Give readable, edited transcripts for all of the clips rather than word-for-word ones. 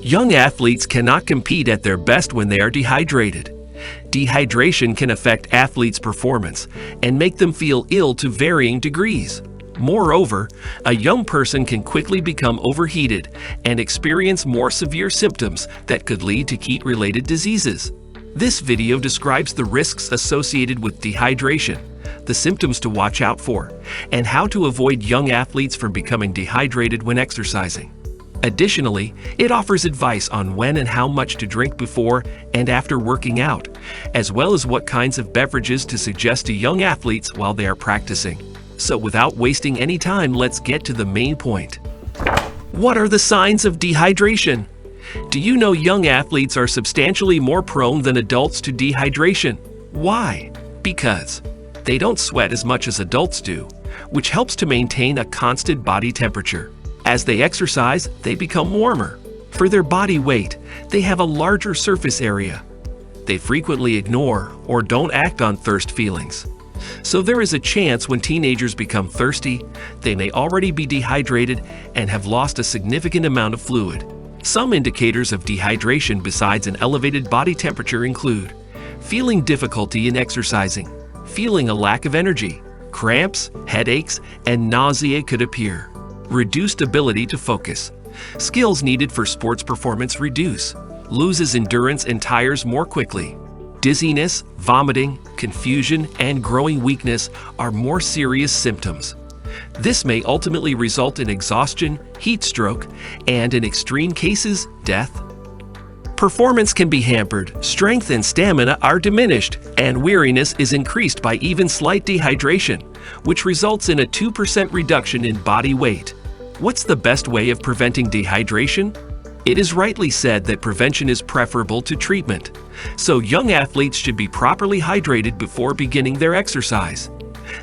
Young athletes cannot compete at their best when they are dehydrated. Dehydration can affect athletes' performance and make them feel ill to varying degrees. Moreover, a young person can quickly become overheated and experience more severe symptoms that could lead to heat-related diseases. This video describes the risks associated with dehydration, the symptoms to watch out for, and how to avoid young athletes from becoming dehydrated when exercising. Additionally, it offers advice on when and how much to drink before and after working out, as well as what kinds of beverages to suggest to young athletes while they are practicing. So without wasting any time, let's get to the main point. What are the signs of dehydration? Do you know young athletes are substantially more prone than adults to dehydration? Why? Because they don't sweat as much as adults do, which helps to maintain a constant body temperature. As they exercise, they become warmer. For their body weight, they have a larger surface area. They frequently ignore or don't act on thirst feelings. So there is a chance when teenagers become thirsty, they may already be dehydrated and have lost a significant amount of fluid. Some indicators of dehydration besides an elevated body temperature include feeling difficulty in exercising, feeling a lack of energy, cramps, headaches, and nausea could appear. Reduced ability to focus. Skills needed for sports performance reduce. Loses endurance and tires more quickly. Dizziness, vomiting, confusion, and growing weakness are more serious symptoms. This may ultimately result in exhaustion, heat stroke, and in extreme cases, death. Performance can be hampered, strength and stamina are diminished, and weariness is increased by even slight dehydration, which results in a 2% reduction in body weight. What's the best way of preventing dehydration? It is rightly said that prevention is preferable to treatment, so young athletes should be properly hydrated before beginning their exercise.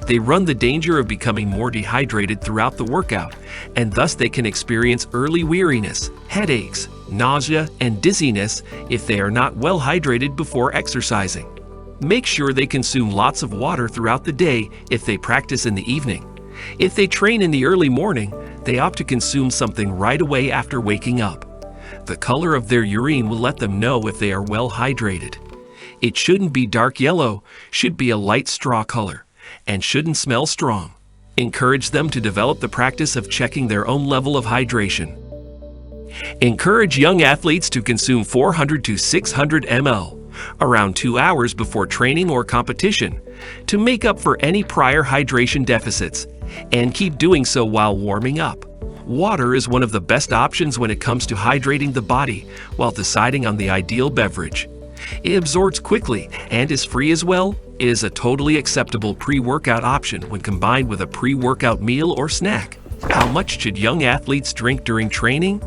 They run the danger of becoming more dehydrated throughout the workout, and thus they can experience early weariness, headaches, nausea, and dizziness if they are not well hydrated before exercising. Make sure they consume lots of water throughout the day if they practice in the evening. If they train in the early morning, they opt to consume something right away after waking up. The color of their urine will let them know if they are well hydrated. It shouldn't be dark yellow, should be a light straw color, and shouldn't smell strong. Encourage them to develop the practice of checking their own level of hydration. Encourage young athletes to consume 400 to 600 ml, around 2 hours before training or competition, to make up for any prior hydration deficits, and keep doing so while warming up. Water is one of the best options when it comes to hydrating the body while deciding on the ideal beverage. It absorbs quickly and is free as well. It is a totally acceptable pre-workout option when combined with a pre-workout meal or snack. How much should young athletes drink during training?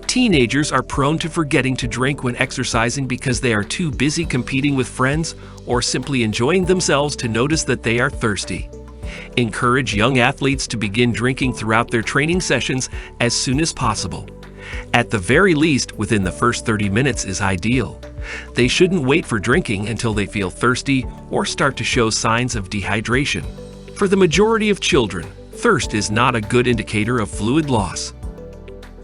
Teenagers are prone to forgetting to drink when exercising because they are too busy competing with friends or simply enjoying themselves to notice that they are thirsty. Encourage young athletes to begin drinking throughout their training sessions as soon as possible. At the very least, within the first 30 minutes is ideal. They shouldn't wait for drinking until they feel thirsty or start to show signs of dehydration. For the majority of children, thirst is not a good indicator of fluid loss.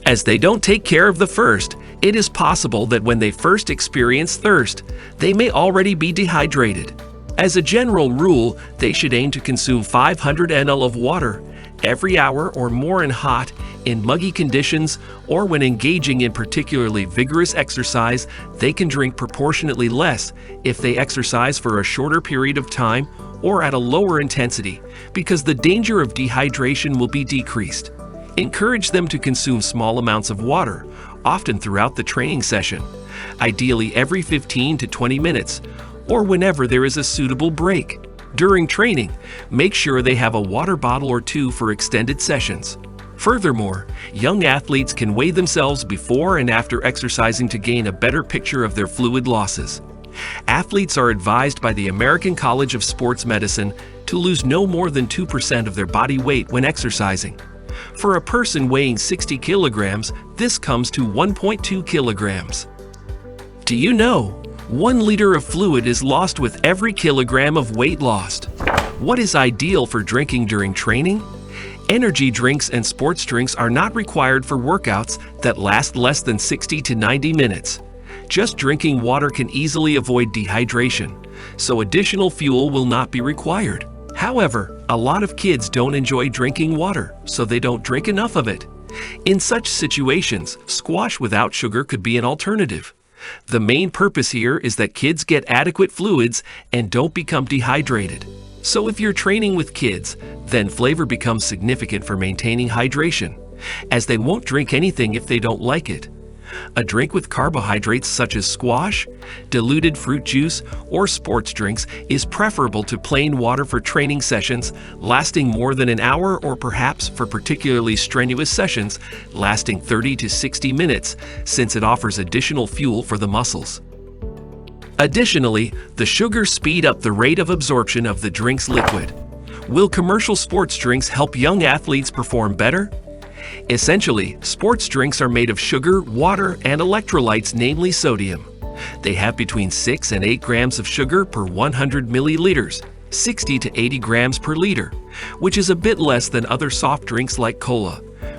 As they don't take care of the first, it is possible that when they first experience thirst, they may already be dehydrated. As a general rule, they should aim to consume 500 ml of water every hour or more in hot, in muggy conditions, or when engaging in particularly vigorous exercise. They can drink proportionately less if they exercise for a shorter period of time or at a lower intensity, because the danger of dehydration will be decreased. Encourage them to consume small amounts of water, often throughout the training session, ideally every 15 to 20 minutes, or whenever there is a suitable break. During training, make sure they have a water bottle or two for extended sessions. Furthermore, young athletes can weigh themselves before and after exercising to gain a better picture of their fluid losses. Athletes are advised by the American College of Sports Medicine to lose no more than 2% of their body weight when exercising. For a person weighing 60 kilograms, this comes to 1.2 kilograms. Do you know? 1 liter of fluid is lost with every kilogram of weight lost. What is ideal for drinking during training? Energy drinks and sports drinks are not required for workouts that last less than 60 to 90 minutes. Just drinking water can easily avoid dehydration, so additional fuel will not be required. However, a lot of kids don't enjoy drinking water, so they don't drink enough of it. In such situations, squash without sugar could be an alternative. The main purpose here is that kids get adequate fluids and don't become dehydrated. So if you're training with kids, then flavor becomes significant for maintaining hydration, as they won't drink anything if they don't like it. A drink with carbohydrates such as squash, diluted fruit juice, or sports drinks is preferable to plain water for training sessions lasting more than an hour, or perhaps for particularly strenuous sessions lasting 30 to 60 minutes, since it offers additional fuel for the muscles. Additionally, the sugars speed up the rate of absorption of the drink's liquid. Will commercial sports drinks help young athletes perform better? Essentially, sports drinks are made of sugar, water, and electrolytes, namely sodium. They have between 6 and 8 grams of sugar per 100 milliliters, 60 to 80 grams per liter, which is a bit less than other soft drinks like cola,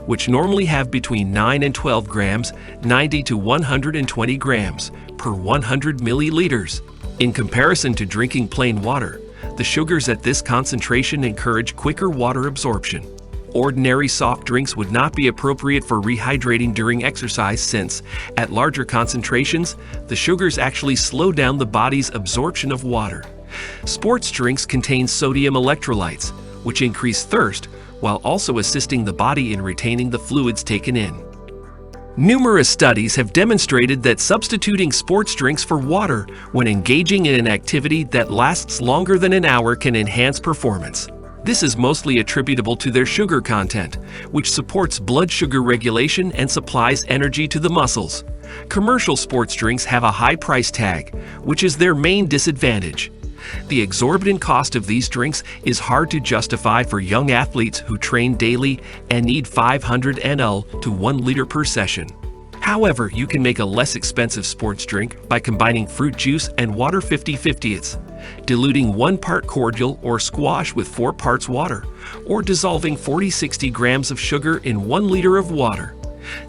which normally have between 9 and 12 grams, 90 to 120 grams per 100 milliliters. In comparison to drinking plain water, the sugars at this concentration encourage quicker water absorption. Ordinary soft drinks would not be appropriate for rehydrating during exercise since, at larger concentrations, the sugars actually slow down the body's absorption of water. Sports drinks contain sodium electrolytes, which increase thirst while also assisting the body in retaining the fluids taken in. Numerous studies have demonstrated that substituting sports drinks for water when engaging in an activity that lasts longer than an hour can enhance performance. This is mostly attributable to their sugar content, which supports blood sugar regulation and supplies energy to the muscles. Commercial sports drinks have a high price tag, which is their main disadvantage. The exorbitant cost of these drinks is hard to justify for young athletes who train daily and need 500 ml to 1 liter per session. However, you can make a less expensive sports drink by combining fruit juice and water 50-50ths, diluting 1 part cordial or squash with 4 parts water, or dissolving 40-60 grams of sugar in 1 liter of water.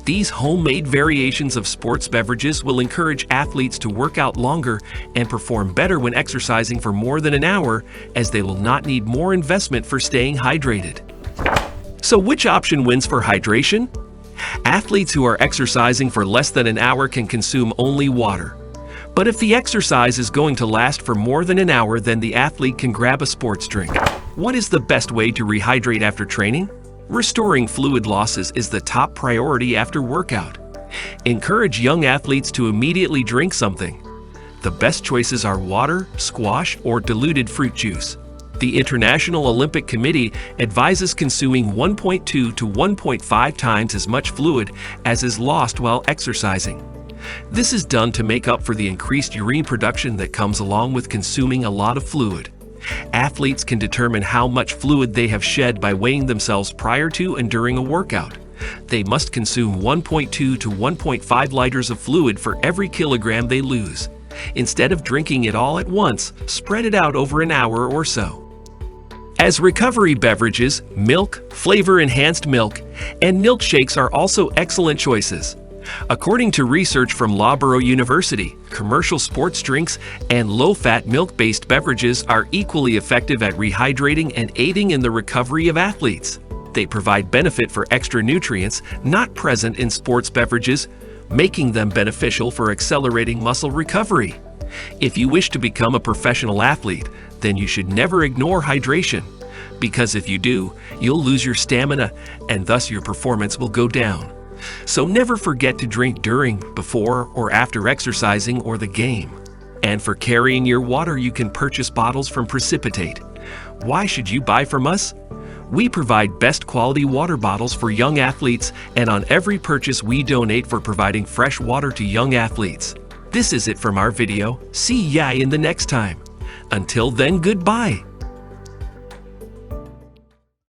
These homemade variations of sports beverages will encourage athletes to work out longer and perform better when exercising for more than an hour, as they will not need more investment for staying hydrated. So which option wins for hydration? Athletes who are exercising for less than an hour can consume only water. But if the exercise is going to last for more than an hour, then the athlete can grab a sports drink. What is the best way to rehydrate after training? Restoring fluid losses is the top priority after workout. Encourage young athletes to immediately drink something. The best choices are water, squash, or diluted fruit juice. The International Olympic Committee advises consuming 1.2 to 1.5 times as much fluid as is lost while exercising. This is done to make up for the increased urine production that comes along with consuming a lot of fluid. Athletes can determine how much fluid they have shed by weighing themselves prior to and during a workout. They must consume 1.2 to 1.5 liters of fluid for every kilogram they lose. Instead of drinking it all at once, spread it out over an hour or so. As recovery beverages, milk, flavor-enhanced milk, and milkshakes are also excellent choices. According to research from Loughborough University, commercial sports drinks and low-fat milk-based beverages are equally effective at rehydrating and aiding in the recovery of athletes. They provide benefit for extra nutrients not present in sports beverages, making them beneficial for accelerating muscle recovery. If you wish to become a professional athlete, then you should never ignore hydration, because if you do, you'll lose your stamina and thus your performance will go down. So never forget to drink during, before, or after exercising or the game. And for carrying your water, you can purchase bottles from Precipitate. Why should you buy from us? We provide best quality water bottles for young athletes, and on every purchase we donate for providing fresh water to young athletes. This is it from our video. See ya in the next time. Until then, goodbye.